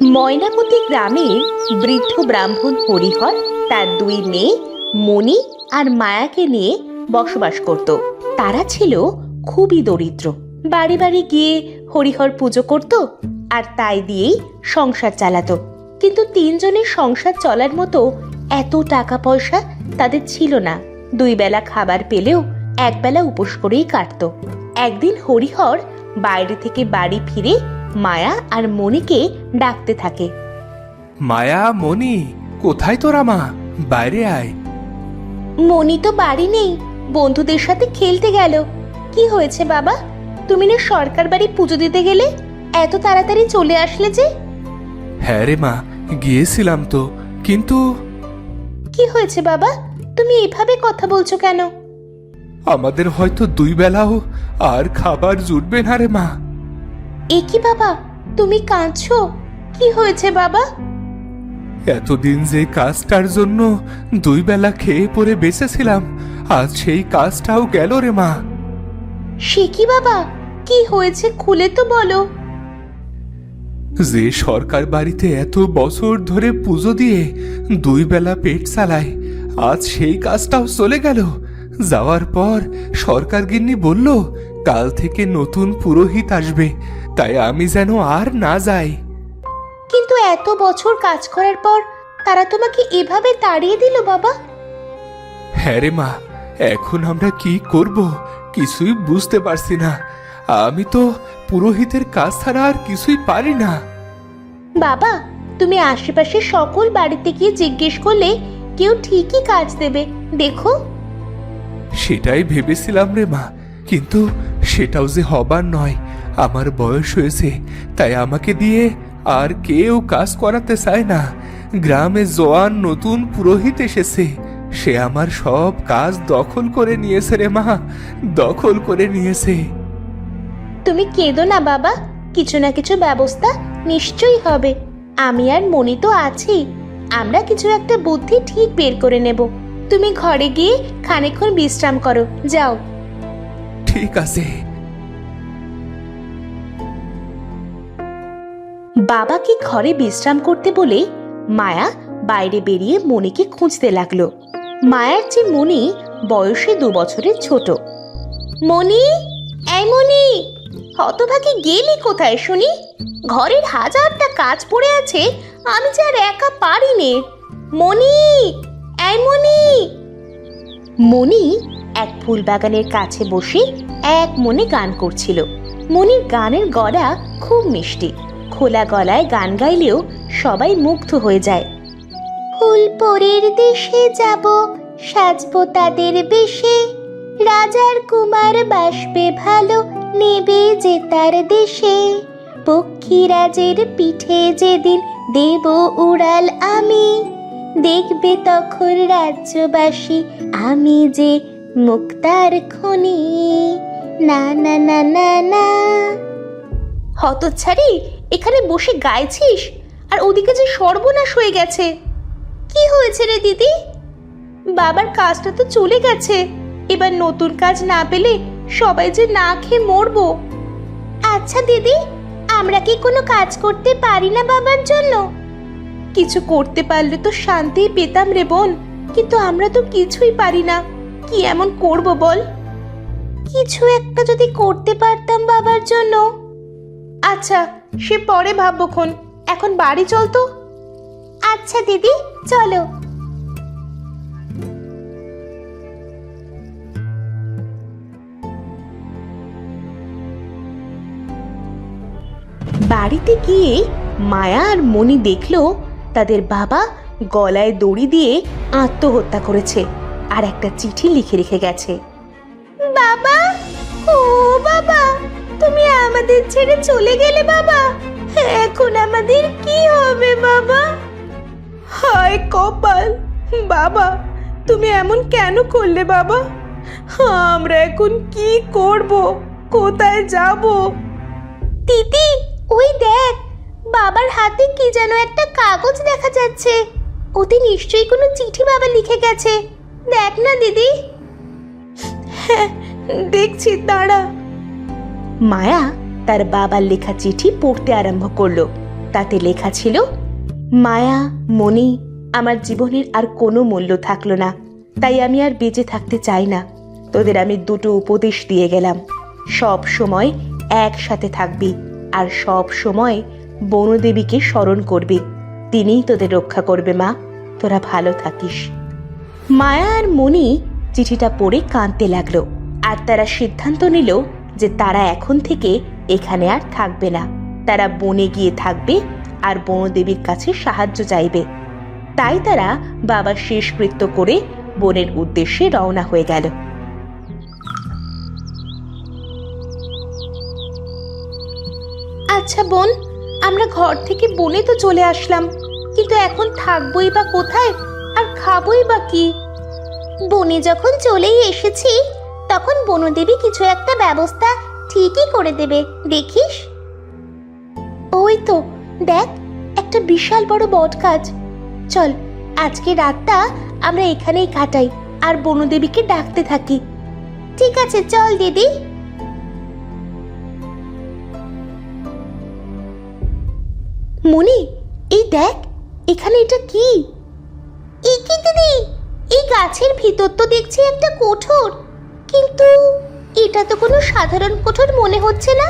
ময়নামতি গ্রামের বৃদ্ধ ব্রাহ্মণ হরিহর তার দুই মেয়ে মণি আর মায়াকে নিয়ে বসবাস করত। তারা ছিল খুবই দরিদ্র। বাড়ি বাড়ি গিয়ে হরিহর পুজো করত আর তাই দিয়েই সংসার চালাতো। কিন্তু তিনজনের সংসার চলার মতো এত টাকা পয়সা তাদের ছিল না। দুই বেলা খাবার পেলেও একবেলা উপোস করেই কাটতো। একদিন হরিহর বাইরে থেকে বাড়ি ফিরে মায়া আর মণিকে ডাকতে থাকে। মায়া, মণি, কোথায় তোরা মা? বাইরে আয়। মণি তো বাড়ি নেই, বন্ধুদের সাথে খেলতে গেল। কি হয়েছে বাবা? তুমি না সরকার বাড়ি পুজো দিতে গেলে, এত তাড়াতাড়ি চলে আসলে যে? হ্যাঁ রে মা, গিয়েছিলাম তো, কিন্তু কি হয়েছে বাবা? তুমি এভাবে কথা বলছো কেন? আমাদের হয়তো দুই বেলাও আর খাবার জুটবে না রে মা। এ কি বাবা, তুমি কাঁদছো? কি হয়েছে বাবা? এতদিন যে কাজটার জন্য দুই বেলা খেয়ে পরে বেঁচেছিলাম, আজ সেই কাজটাও গেল রে মা। সে কি বাবা, কি হয়েছে খুলে তো বলো। যে সরকার বাড়িতে এত বছর ধরে পুজো দিয়ে দুই বেলা পেট চালায়, আজ সেই কাজটাও চলে গেল। যাওয়ার পর সরকার গিন্নি বলল কাল থেকে নতুন পুরোহিত আসবে, তাই আমি যেন আর না যাই। কিন্তু এত বছর কাজ করার পর তারা তোমাকে এভাবে তাড়িয়ে দিল বাবা? হ্যাঁ রে মা, এখন আমরা কি করব কিছুই বুঝতে পারছি না। আমি তো পুরোহিতের কাজ ছাড়া আর কিছুই পারি না। বাবা, তুমি আশেপাশে সকল বাড়িতে গিয়ে জিজ্ঞেস করলে কেউ ঠিকই কাজ দেবে, দেখো। সেটাই ভেবেছিলাম রে মা, কিন্তু সেটাও যে হবার নয়। আমার বয়স হয়েছে, তাই আমাকে দিয়ে আর কেউ কাজ করাতে চায় না। গ্রামে জোয়ান নতুন পুরোহিত এসেছে, সে আমার সব কাজ দখল করে নিয়েছে রে মা, দখল করে নিয়েছে। তুমি কেঁদো না বাবা, কিছু না কিছু ব্যবস্থা নিশ্চয়ই হবে। আমি আর মনি তো আছি, আমরা কিছু একটা বুদ্ধি ঠিক বের করে নেব। তুমি ঘরে গিয়ে খানিকক্ষণ বিশ্রাম করো, যাও। ঠিক আছে। বাবাকে ঘরে বিশ্রাম করতে বলে মায়া বাইরে বেরিয়ে মনিকে খুঁজতে লাগলো। মায়ার যে মনি বয়সে 2 বছরের ছোট। মনি, এই মনি, হতভাগী গেলি কোথায় শুনি? ঘরের হাজারটা কাজ পড়ে আছে, আমি যে আর একা পারি নে। মনি, এই মনি। মনি এক ফুল বাগানের কাছে বসে এক মনে গান করছিল। মনির গানের গলা খুব মিষ্টি, খোলা গলায় গান গাইলেও সবাই মুগ্ধ হয়ে যায়। ফুল পরের দেশে যাব, সাজবো তাদের বেশে, রাজার কুমার বাসবে ভালো, নেবে যে তার দেশে, পক্ষীরাজের পিঠে যেদিন দেব উড়াল আমি, দেখবে তখন রাজ্যবাসী আমি যে মুক্তার খনি। না না না না না। হতচ্ছাড়ি, এখানে বসে গাইছিস আর ওদিকে যে সর্বনাশ হয়ে গেছে। কি হয়েছে রে দিদি? বাবার কাজটা তো চলে গেছে, এবার নতুন কাজ না পেলে সবাই যে না খেয়ে মরবো। আচ্ছা দিদি, আমরা কি কোনো কাজ করতে পারি না বাবার জন্য? কিছু করতে পারলে তো শান্তি পেতাম রে বোন, কিন্তু আমরা তো কিছুই পারি না। কি এমন করব বল? কিছু একটা যদি করতে পারতাম বাবার জন্য। আচ্ছা, সে পরে ভাববক্ষণ, এখন বাড়ি চল তো। আচ্ছা দিদি, চলো। বাড়িতে গিয়ে মায়া আর মনি দেখলো তাদের বাবা গলায় দড়ি দিয়ে আত্মহত্যা করেছে আর একটা চিঠি লিখে রেখে গেছে। বাবা, ও বাবা, তুমি আমাদের ছেড়ে চলে গেলে বাবা, এখন আমাদের কি হবে বাবা? হায় কপাল, বাবা তুমি এমন কেন করলে বাবা? আমরা এখন কি করব, কোথায় যাব? দিদি, ওই দেখ, বাবার হাতে কি যেন একটা কাগজ দেখা যাচ্ছে। ওতে নিশ্চয়ই কোনো চিঠি বাবা লিখে গেছে। দেখ না দিদি। হ্যাঁ দেখছি, দাঁড়া। মায়া তার বাবার লেখা চিঠি পড়তে আরম্ভ করলো। তাতে লেখা ছিল, মায়া, মণি, আমার জীবনের আর কোনো মূল্য থাকলো না, তাই আমি আর বেঁচে থাকতে চাই না। তোদের আমি দুটো উপদেশ দিয়ে গেলাম, সব সময় একসাথে থাকবি আর সব সময় বনদেবীকে স্মরণ করবি, তিনিই তোদের রক্ষা করবে মা। তোরা ভালো থাকিস। মায়া আর মণি চিঠিটা পড়ে কাঁদতে লাগলো, আর তারা সিদ্ধান্ত নিল যে তারা এখন থেকে এখানে আর থাকবে না, তারা বনে গিয়ে থাকবে আর বনদেবীর কাছে সাহায্য চাইবে। তাই তারা বাবার শেষকৃত্য করে বনের উদ্দেশ্যে রওনা হয়ে গেল। আচ্ছা বোন, আমরা ঘর থেকে বনে তো চলে আসলাম, কিন্তু এখন থাকবোই বা কোথায় আর খাবোই বা কি? বনে যখন চলেই এসেছি তখন বনদেবী কিছু একটা ব্যবস্থা ঠিকই করে দেবে, দেখিস। ওই তো দেখ, একটা বিশাল বড় বট গাছ। চল আজকে রাতটা আমরা এখানেই কাটাই আর বনদেবীকে ডাকতে থাকি। ঠিক আছে, চল দিদি। মনি, এই দেখ, এখানে এটা কি? এই কি দিদি? এই গাছের ভিতর তো দেখছি একটা কোঠর, কিন্তু এটা তো কোনো সাধারণ কোঠর মনে হচ্ছে না।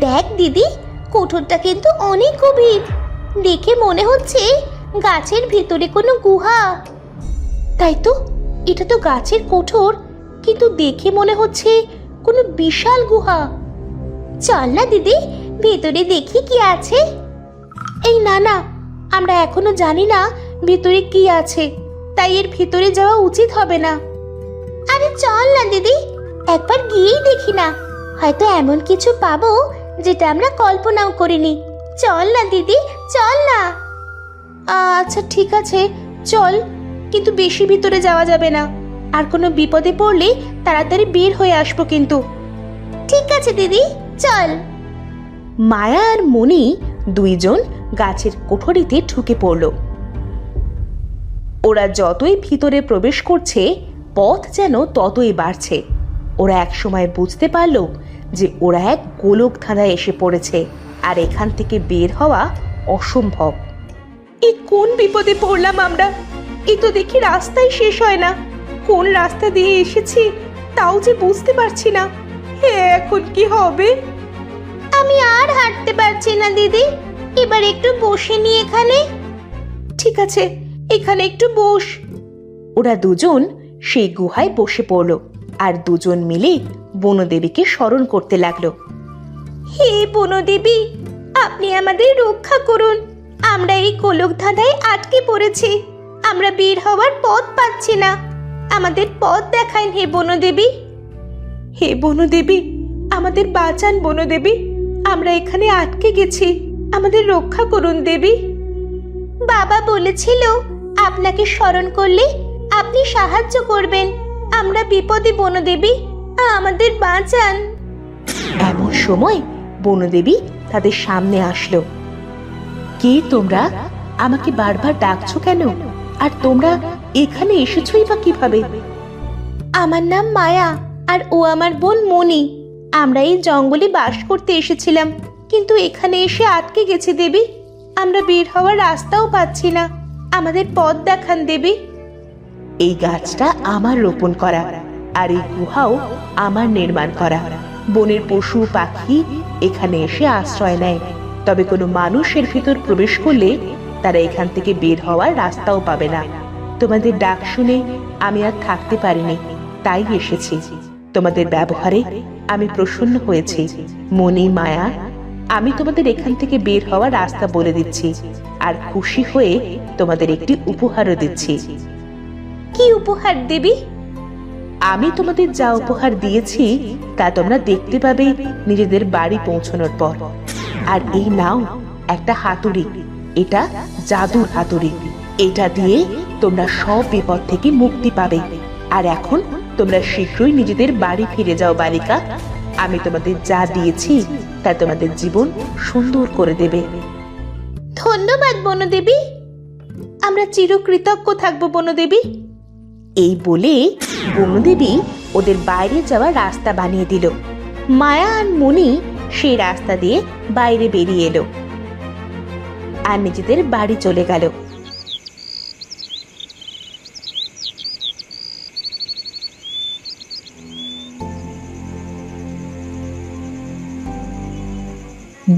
দেখ দিদি, কোঠরটা কিন্তু অনেক গভীর, দেখে মনে হচ্ছে গাছের ভিতরে কোনো গুহা। তাই তো, এটা তো গাছের কোঠর, কিন্তু দেখে মনে হচ্ছে কোনো বিশাল গুহা। চল না দিদি, ভেতরে দেখি কি আছে। এই না না, আমরা এখনো জানি না ভিতরে কি আছে, তাই এর ভিতরে যাওয়া উচিত হবে না। আরে চল না দিদি, একবার গিয়েই দেখি না, হয়তো এমন কিছু পাবো যেটা আমরা কল্পনাও করিনি। চল না দিদি, চল না। আচ্ছা ঠিক আছে, চল, কিন্তু বেশি ভিতরে যাওয়া যাবে না, আর কোনো বিপদে পড়লে তাড়াতাড়ি বের হয়ে আসবো কিন্তু। ঠিক আছে দিদি, চল। মায়া আর মণি দুইজন গাছের কোঠরিতে ঢুকে পড়ল। ওরা যতই ভিতরে প্রবেশ করছে পথ যেন ততই বাড়ছে। ওরা একসময় বুঝতে পারল যে ওরা এক গোলক ধাঁধায় এসে পড়েছে আর এখান থেকে বের হওয়া অসম্ভব। এই কোন বিপদে পড়লাম আমরা? এই তো দেখি রাস্তাই শেষ হয় না, কোন রাস্তা দিয়ে এসেছি তাও যে বুঝতে পারছি না। এখন কি হবে? আমি আর হাঁটতে পারছি না দিদি, এবার একটু বসে নি এখানে। ঠিক আছে, এখানে একটু বস। ওরা দুজন সেই গুহায় বসে পড়ল আর দুজন মিলে বনদেবীকে স্মরণ করতে লাগলো। হে বনদেবী, আপনি আমাদের রক্ষা করুন, আমরা এই গোলক ধাঁধায় আটকে পড়েছি, আমরা বের হওয়ার পথ পাচ্ছি না, আমাদের পথ দেখান হে বনদেবী। হে বনদেবী, আমাদের বাঁচান বনদেবী, আমরা এখানে আটকে গেছি, আমাদের রক্ষা করুন দেবী। বাবা বলেছিল আপনাকে স্মরণ করলে আপনি সাহায্য করবেন, আমরা বিপদে বনদেবী, আমাদের বাঁচান। এমন সময় বনদেবী তাদের সামনে আসলো। কে তোমরা? আমাকে বারবার ডাকছো কেন? আর তোমরা এখানে এসেছোই বা কিভাবে? আমার নাম মায়া আর ও আমার বোন মণি। আমরা এই জঙ্গলে বাস করতে এসেছিলাম, কিন্তু এখানে এসে আটকে গেছি দেবী, আমরা বের হওয়ার রাস্তাও পাচ্ছি না, আমাদের পথ দেখান দেবী। এই গাছটা আমার রোপণ করা আর এই গুহাও আমার নির্মাণ করা। বনের পশু পাখি এখানে এসে আশ্রয় নেয়, তবে কোনো মানুষের ভিতর প্রবেশ করলে তারা এখান থেকে বের হওয়ার রাস্তাও পাবে না। তোমাদের ডাক শুনে আমি আর থাকতে পারিনি, তাই এসেছি। তোমাদের ব্যবহারে আমি প্রসন্ন হয়েছি। মনি, মায়া, আমি তোমাদের এখান থেকে বের হওয়ার রাস্তা বলে দিচ্ছি আর খুশি হয়ে তোমাদের একটি উপহারও দিচ্ছি। কি উপহার দেবী? আমি তোমাদের যা উপহার দিয়েছি তা তোমরা দেখতে পাবে নিজেদের বাড়ি পৌঁছানোর পর। আর এই নাও একটা হাতুড়ি, এটা জাদুর হাতুড়ি, এটা দিয়ে তোমরা সব বিপদ থেকে মুক্তি পাবে। আর এখন তোমরা শীঘ্রই নিজেদের বাড়ি ফিরে যাও বালিকা, আমি তোমাদের যা দিয়েছি তা তোমাদের জীবন সুন্দর করে দেবে। ধন্যবাদ বনদেবী, আমরা চিরকৃতজ্ঞ থাকবো বনদেবী। এই বলে বনদেবী ওদের বাইরে যাওয়ার রাস্তা বানিয়ে দিল। মায়া আর মণি সেই রাস্তা দিয়ে বাইরে বেরিয়ে এলো। আর নিজেদের বাড়ি চলে গেল।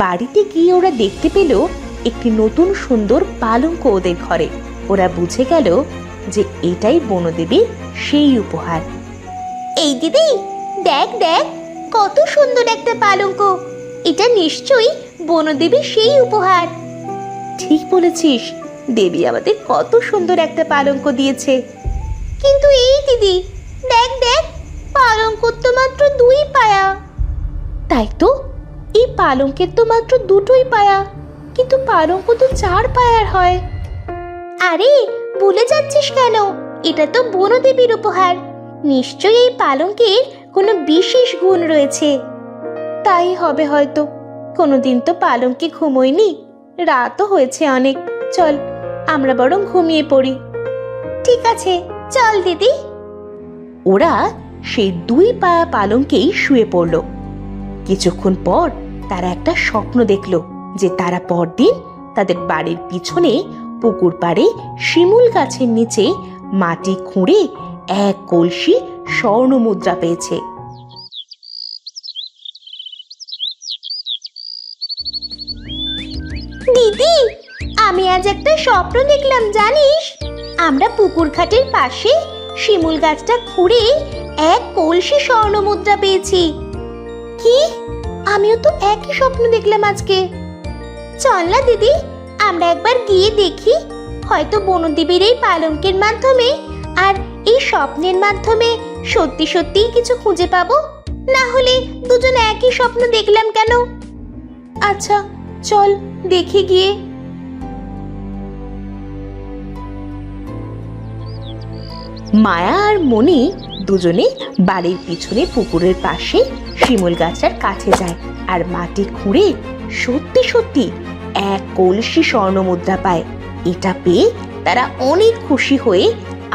বাড়িতে গিয়ে ওরা দেখতে পেল একটি নতুন সুন্দর পালঙ্ক ওদের ঘরে। ওরা বুঝে গেল যে এটাই বনদেবীর সেই উপহার। এই দিদি, দেখ দেখ, কত সুন্দর একটা পালঙ্ক! এটা নিশ্চয়ই বনদেবীর সেই উপহার। ঠিক বলেছিস, দেবী আমাদের কত সুন্দর একটা পালঙ্ক দিয়েছে। কিন্তু এই দিদি, দেখ দেখ, পালঙ্কর তো মাত্র 2 পায়া। তাই তো, এই পালঙ্কের তো মাত্র 2টোই পায়া, কিন্তু পালঙ্ক তো 4 পায়ার হয়। আরে ভুলে যাচ্ছিস কেন? এটা তো বনদেবীর উপহার। নিশ্চয়ই এই পালঙ্কের কোনো বিশেষ গুণ রয়েছে। তাই হবে হয়তো। কোনোদিন তো পালঙ্কে ঘুমোইনি, রাতও হয়েছে অনেক। চল আমরা বরং ঘুমিয়ে পড়ি। ঠিক আছে, চল দিদি। ওরা সেই 2 পায়া পালঙ্কেই শুয়ে পড়ল। কিছুক্ষণ পর তারা একটা স্বপ্ন দেখল যে তারা পরদিন তাদের বাড়ির পিছনে পুকুর পাড়ে শিমুল গাছের নিচে মাটি খুঁড়ে 1 কলসি স্বর্ণ মুদ্রা পেয়েছে। দিদি, আমি আজ একটা স্বপ্ন দেখলাম জানিস। আমরা পুকুর ঘাটের পাশে শিমুল গাছটা খুঁড়ে 1 কলসি স্বর্ণ মুদ্রা পেয়েছি। কি? আমিও তো একই স্বপ্ন দেখলাম আজকে। চল না দিদি, আমরা একবার গিয়ে দেখি। হয়তো বনদেবীর এই পালঙ্কের মাধ্যমে আর এই স্বপ্নের মাধ্যমে সত্যি সত্যিই কিছু খুঁজে পাবো। না হলে দুজন একই স্বপ্ন দেখলাম কেন? আচ্ছা চল দেখি গিয়ে। মায়া আর মণি দুজনে বাড়ির পিছনে পুকুরের পাশে শিমুল গাছটার কাছে যায় আর মাটি খুঁড়ে সত্যি সত্যি 1 কলসি স্বর্ণ মুদ্রা পায়। এটা পেয়ে তারা অনেক খুশি হয়ে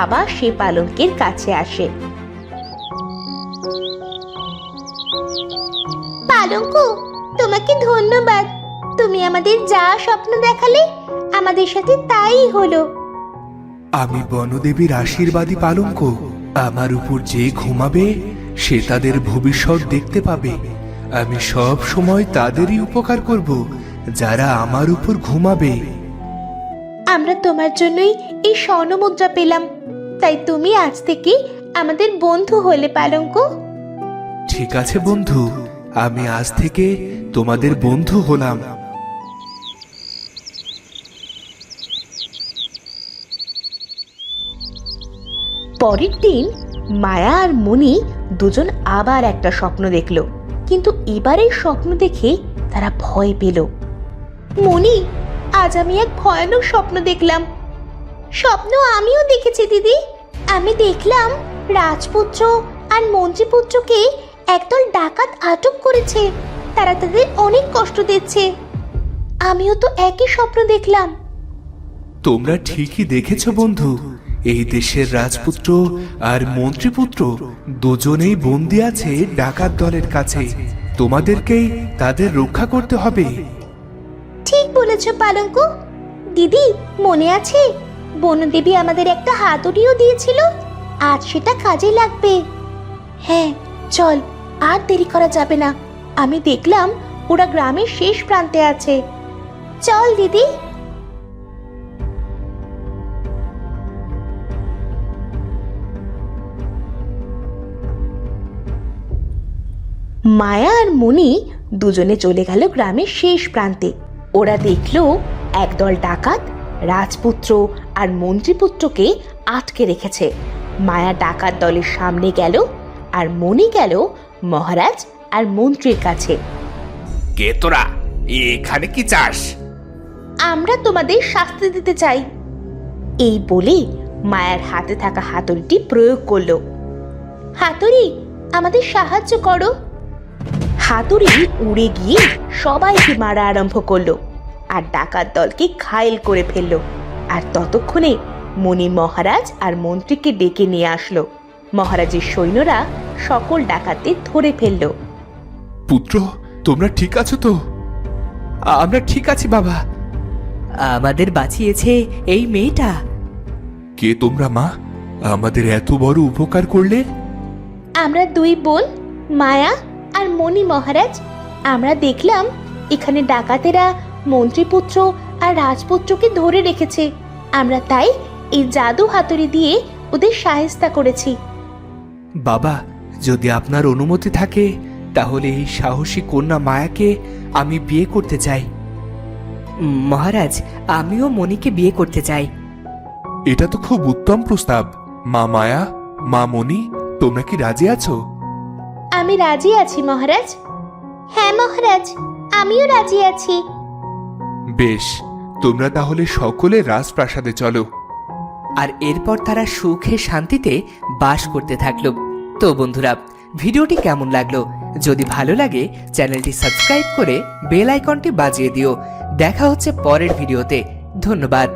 আবার সে পালঙ্কের কাছে আসে। পালঙ্ক, তোমাকে ধন্যবাদ। তুমি আমাদের যা স্বপ্ন দেখালে আমাদের সাথে তাই হলো। আমি বনদেবীর আশীর্বাদী পালঙ্ক। আমার উপর যে ঘুমাবে সে তাদের ভবিষ্যৎ দেখতে পাবে। আমি সব সময় তাদেরই উপকার করব যারা আমার উপর ঘুমাবে। আমরা তোমার জন্যই এই স্বর্ণ মুদ্রা পেলাম, তাই তুমি আজ থেকে আমাদের বন্ধু হলে পালঙ্ক। ঠিক আছে বন্ধু, আমি আজ থেকে তোমাদের বন্ধু হলাম। পরের দিন মায়া আর মণি দুজন আবার একটা স্বপ্ন দেখল, কিন্তু এবারের স্বপ্ন দেখে তারা ভয় পেল। মণি, আজ আমি এক ভয়ানক স্বপ্ন দেখলাম। স্বপ্ন আমিও দেখেছি দিদি। আমি দেখলাম রাজপুত্র আর মন্ত্রীপুত্রকে একদল ডাকাত আটক করেছে। তারা তাদের অনেক কষ্ট দিচ্ছে। আমিও তো একই স্বপ্ন দেখলাম। তোমরা ঠিকই দেখেছ বন্ধু, এই দেশের রাজপুত্র আর মন্ত্রীপুত্র দুজনেই বন্দী আছে ডাকাত দলের কাছে। তোমাদেরকেই তাদের রক্ষা করতে হবে। ঠিক বলেছ পালঙ্ক। দিদি, মনে আছে বনদেবী আমাদের একটা হাতুড়িও দিয়েছিল? আজ সেটা কাজে লাগবে। হ্যাঁ চল, আর দেরি করা যাবে না। আমি দেখলাম ওরা গ্রামের শেষ প্রান্তে আছে। চল দিদি। মায়া আর মণি দুজনে চলে গেল গ্রামের শেষ প্রান্তে। ওরা দেখলো একদল ডাকাত রাজপুত্র আর মন্ত্রীপুত্রকে আটকে রেখেছে। মায়া ডাকাত দলের সামনে গেল আর মণি গেল মহারাজ আর মন্ত্রীর কাছে। কে তোরা? এখানে কি চাস? আমরা তোমাদের শাস্তি দিতে চাই। এই বলে মায়ার হাতে থাকা হাতুড়িটি প্রয়োগ করলো। হাতুড়ি, আমাদের সাহায্য করো। হাতুড়ি উড়ে গিয়ে সবাইকে মারা আরম্ভ করলো আর ডাকাত দলকে ঘায়েল করে ফেললো। আর ততক্ষণে মণি মহারাজ আর মন্ত্রীকে ডেকে নিয়ে আসলো। মহারাজের সৈন্যরা সকল ডাকাতদের ধরে ফেললো। পুত্র, তোমরা ঠিক আছো তো? আমরা ঠিক আছি বাবা। আমাদের বাঁচিয়েছে এই মেয়েটা। কে তোমরা মা? আমাদের এত বড় উপকার করলে? আমরা দুই বোন, মায়া আর মণি মহারাজ। আমরা দেখলাম এখানে ডাকাতেরা মন্ত্রীপুত্র আর রাজপুত্রকে ধরে রেখেছে। আমরা তাই এই জাদু হাতুড়ি দিয়ে ওদের সাহেস্তা করেছি। বাবা, যদি আপনার অনুমতি থাকে তাহলে এই সাহসী কন্যা মায়াকে আমি বিয়ে করতে চাই। মহারাজ, আমিও মণিকে বিয়ে করতে চাই। এটা তো খুব উত্তম প্রস্তাব। মা মায়া, মা মণি, তোমরা কি রাজি আছো? আমি রাজি আছি মহারাজ। হ্যাঁ মহারাজ, আমিও রাজি আছি। বেশ, তোমরা তাহলে সকলে রাজপ্রাসাদে চলো। আর এরপর তারা সুখে শান্তিতে বাস করতে থাকলো। তো বন্ধুরা, ভিডিওটি কেমন লাগলো? যদি ভালো লাগে চ্যানেলটি সাবস্ক্রাইব করে বেল আইকনটি বাজিয়ে দিও। দেখা হচ্ছে পরের ভিডিওতে। ধন্যবাদ।